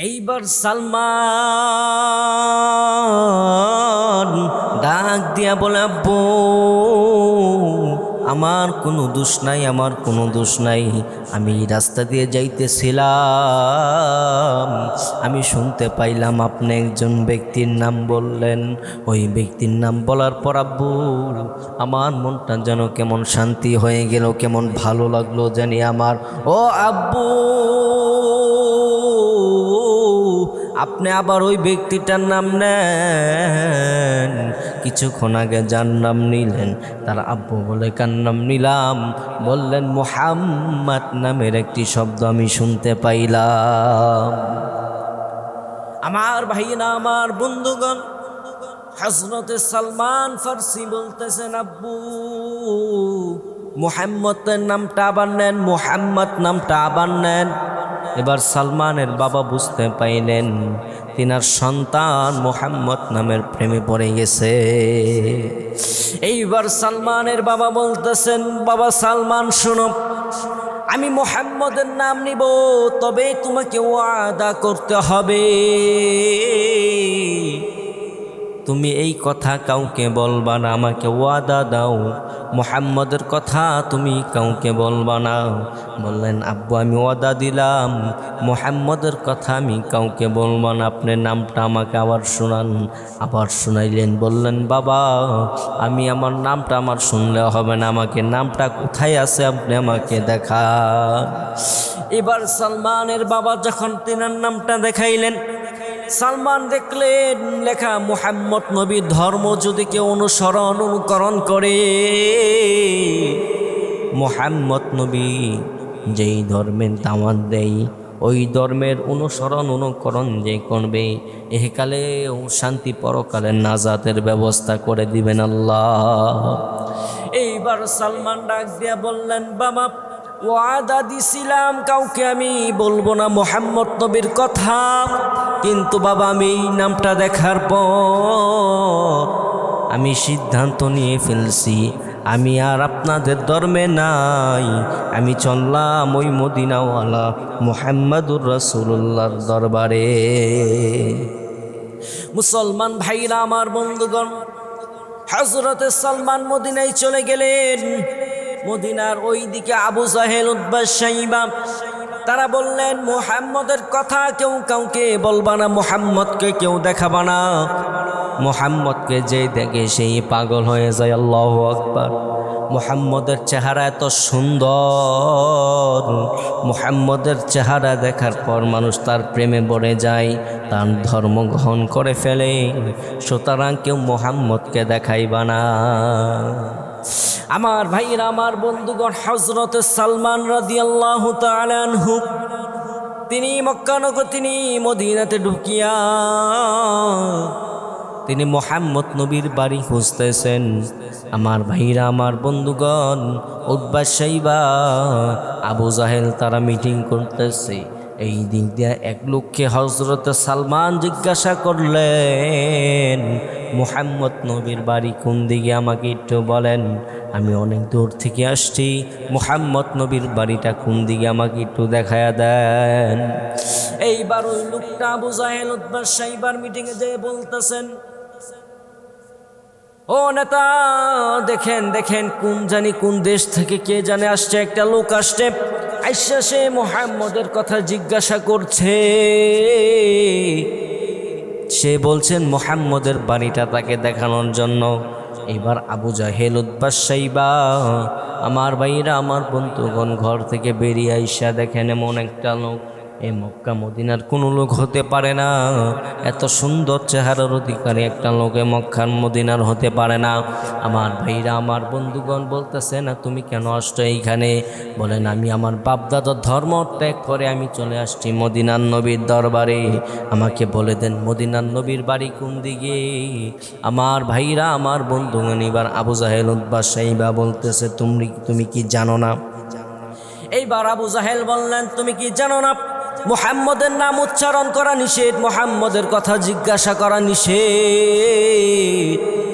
এইবার সালমান ডাক দিয়া বলে, আব্বু আমার কোনো দোষ নাই, আমার কোনো দোষ নাই। আমি রাস্তা দিয়ে যাইতেছিলাম, আমি শুনতে পাইলাম আপনি একজন ব্যক্তির নাম বললেন। ওই ব্যক্তির নাম বলার পর আব্বু আমার মনটা যেন কেমন শান্তি হয়ে গেল, কেমন ভালো লাগলো জানি আমার। ও আব্বু, আপনি আবার ওই ব্যক্তিটার নাম নেন। কিছুক্ষণ আগে যার নাম নিলেন তার আব্বু বলে, কার নাম নিলাম? বললেন মুহাম্মদ নামের একটি শব্দ আমি শুনতে পাইলাম। আমার ভাইরা, আমার বন্ধুগণ, হযরতে সালমান ফার্সি বলতেছেন, আব্বু মুহাম্মদের নামটা আবার নেন, মুহাম্মদ নামটা আবার নেন। এবার সালমানের বাবা বুঝতে পাইলেন তিনার সন্তান মুহাম্মদ নামের প্রেমে পড়ে গেছে। এইবার সালমানের বাবা বলতেছেন, বাবা সালমান শোনো, আমি মুহাম্মদের নাম নিব, তবে তোমাকে ওয়াদা করতে হবে তুমি এই কথা কাউকে বলবা না। আমাকে ওয়াদা দাও, মুহাম্মদের কথা তুমি কাউকে বলবা না। বললেন, আব্বু আমি ওয়াদা দিলাম, মুহাম্মদের কথা আমি কাউকে বলবো না। আপনার নামটা আমাকে আবার শোনান। আবার শোনাইলেন, বললেন, বাবা আমি আমার নামটা আমার শুনলে হবে না, আমাকে নামটা কোথায় আছে আপনি আমাকে দেখান। এবার সালমানের বাবা যখন তিনার নামটা দেখাইলেন, সালমান দেখলেন লেখা মুহাম্মদ নবীর ধর্ম যদি কেউ অনুকরণ করে, মুহাম্মদ নবী যেই ধর্মের দাওয়াত দেয় ওই ধর্মের অনুকরণ যে করবে, এহকালে শান্তি, পরকালে নাজাতের ব্যবস্থা করে দিবেন আল্লাহ। এইবার সালমান ডাক দিয়া বললেন, বাবা ওয়াদা দিছিলাম কাউকে আমি বলবো না মুহাম্মদ নবীর কথা, কিন্তু বাবা আমি এই নামটা দেখার পর আমি সিদ্ধান্ত নিয়ে ফেলছি, আমি আর আপনাদের ধর্মে নাই, আমি চললাম ওই মদিনাওয়ালা মুহাম্মাদুর রাসূলুল্লাহর দরবারে। মুসলমান ভাইরা, আমার বন্ধুগণ, হযরতে সালমান মদিনায় চলে গেলেন। মদিনার ওই দিকে আবু জাহেল, উতবা, শাইবা তারা বললেন, মুহাম্মদের কথা কেউ কাউকে বলবা না, মুহাম্মদকে কেউ দেখাবা না। মুহাম্মদকে যে দেখে সেই পাগল হয়ে যায়। আল্লাহু আকবার। মুহাম্মদের চেহারা এত সুন্দর, মুহাম্মদের চেহারা দেখার পর মানুষ তার প্রেমে পড়ে যায়, তার ধর্ম গ্রহণ করে ফেলে। সুতরাং কেউ মুহাম্মদকে দেখাইবা না। আমার ভাইরা, আমার বন্ধুগণ, হযরতে সালমান রাদিয়াল্লাহু তাআলা আনহু তিনি মক্কা নগর, তিনি মদিনাতে ঢুকিয়া তিনি মুহাম্মদ নবীর বাড়ি খুঁজতেছেন। আমার ভাইরা, আমার বন্ধুগণ, উতবা, শাইবা, আবু জাহেল তারা মিটিং করতেছে। এই দিক দিয়ে এক লোককে হযরতে সালমান জিজ্ঞাসা করলেন, মুহাম্মদ নবীর বাড়ি কোন দিকে আমাকে একটু বলেন, আমি অনেক দূর থেকে আসছি, মুহাম্মদ নবীর বাড়িটা কোন দিকে আমাকে একটু দেখায়া দেন। এইবার ওই লোকটা আবু জাহেল, উতবা, শাইবার মিটিংয়ে যেয়ে বলতেছেন, ও নেতা, দেখেন দেখেন কোন জানি কোন দেশ থেকে কে জানে আসছে, একটা লোক আসছে, আইসা সে মুহাম্মদের কথা জিজ্ঞাসা করছে। সে বলছেন মুহাম্মদের বাড়িটা তাকে দেখানোর জন্য। এবার আবু জাহেল, উতবা, শাইবা, আমার ভাইরা, আমার বন্ধুগণ, ঘর থেকে বেরিয়ে আইসা দেখেন এমন একটা লোক, এই মক্কা মদিনার কোনো লোক হতে পারে না, এত সুন্দর চেহারার অধিকারী একটা লোকে মক্কার মদিনার হতে পারে না। আমার ভাইরা, আমার বন্ধুগণ বলতেছে, না তুমি কেন আসছো এইখানে? বলেন, আমি আমার বাপদাদার ধর্ম ত্যাগ করে আমি চলে আসছি মদিনার নবীর দরবারে, আমাকে বলে দেন মদিনার নবীর বাড়ি কোন দিকে। আমার ভাইরা, আমার বন্ধুগণ, এবার আবু জাহেল, উতবা, শাইবা বলতেছে, তুমি কি জানো না? এইবার আবু জাহেল বললেন, তুমি কি জানো না মুহাম্মদের নাম উচ্চারণ করা নিষেধ, মুহাম্মদের কথা জিজ্ঞাসা করা নিষেধ।